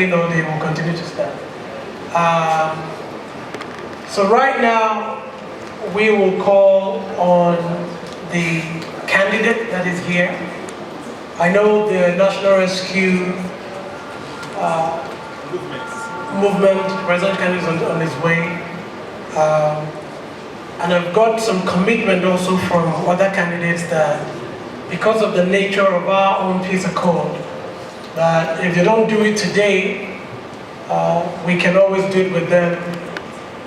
standing or they will continue to stand. So right now, we will call on the candidate that is here. I know the National Rescue movement, President Kennedy is on his way. And I've got some commitment also from other candidates that because of the nature of our own peace accord, that if they don't do it today, we can always do it with them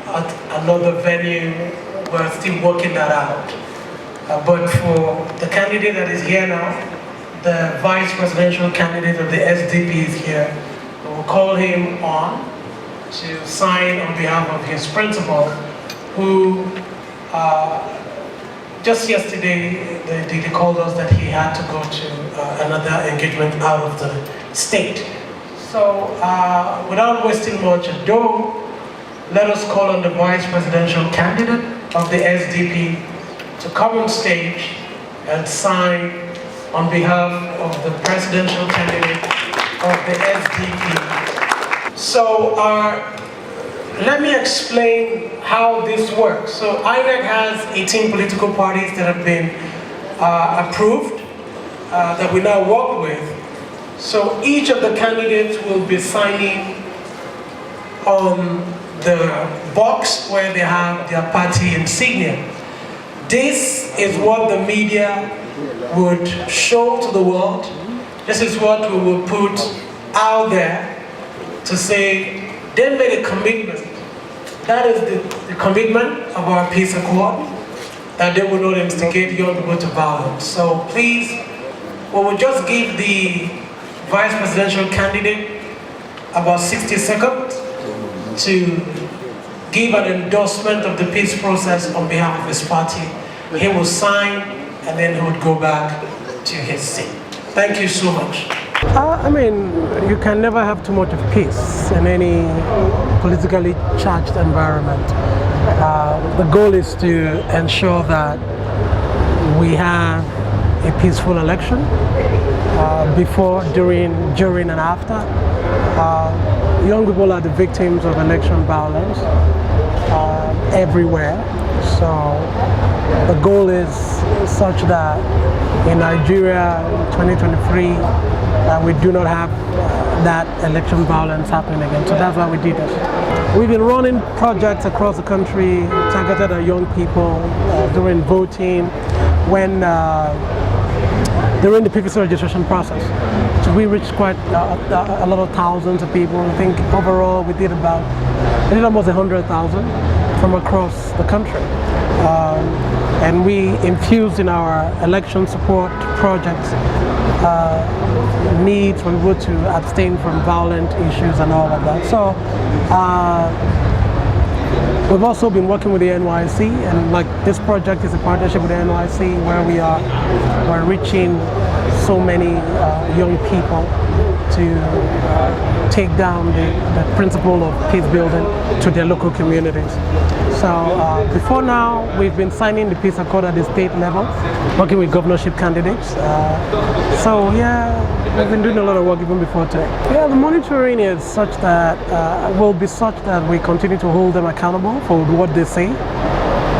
at another venue. We're still working that out. But for the candidate that is here now, the vice presidential candidate of the SDP is here. We'll call him on to sign on behalf of his principal, who just yesterday they called us that he had to go to another engagement out of the state. So without wasting much ado, let us call on the vice presidential candidate of the SDP to come on stage and sign on behalf of the presidential candidate of the SDP. So let me explain how this works. So INEC has 18 political parties that have been approved, that we now work with. So each of the candidates will be signing on the box where they have their party insignia. This is what the media would show to the world. This is what we will put out there to say, they made a commitment. That is the commitment of our peace accord, that they will not instigate young people to violence. So please, we will just give the vice presidential candidate about 60 seconds to give an endorsement of the peace process on behalf of his party. He will sign and then he would go back to his seat. Thank you so much. I mean, you can never have too much of peace in any politically charged environment. The goal is to ensure that we have a peaceful election before, during, and after. Young people are the victims of election violence everywhere. So the goal is such that in Nigeria in 2023, we do not have that election violence happening again. So that's why we did this. We've been running projects across the country targeted at young people during voting, during the PVC registration process. So we reached quite a lot of thousands of people. I think overall we did almost 100,000 from across the country. And we infused in our election support projects needs for people to abstain from violent issues and all of that. So we've also been working with the NYC, and like this project is a partnership with the NYC where we're reaching so many young people to take down the principle of peace building to their local communities. So before now, we've been signing the peace accord at the state level, working with governorship candidates. So yeah, we've been doing a lot of work even before today. Yeah, the monitoring is such that, will be such that we continue to hold them accountable for what they say,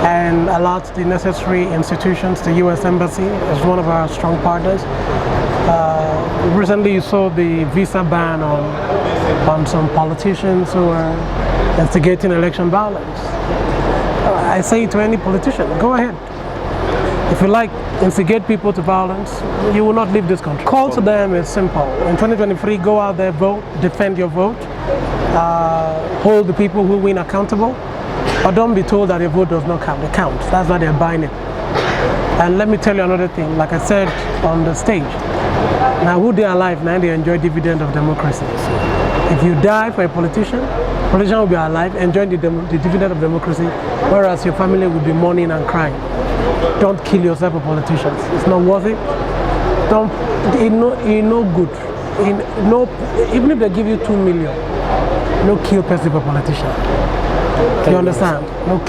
and allows the necessary institutions. The U.S. Embassy is one of our strong partners. Recently you saw the visa ban on some politicians who are instigating election violence. I say to any politician, go ahead. If you like instigate people to violence, you will not leave this country. Call to them is simple. In 2023, go out there, vote, defend your vote, hold the people who win accountable, but don't be told that your vote does not count. It counts. That's why they're buying it. And let me tell you another thing, like I said on the stage, now who they are alive, now they enjoy dividend of democracy. If you die for a politician will be alive, enjoying the dividend of democracy, whereas your family will be mourning and crying. Don't kill yourself for politicians. It's not worth it. It's no good. Even if they give you 2 million, no kill person for politician. You understand? No.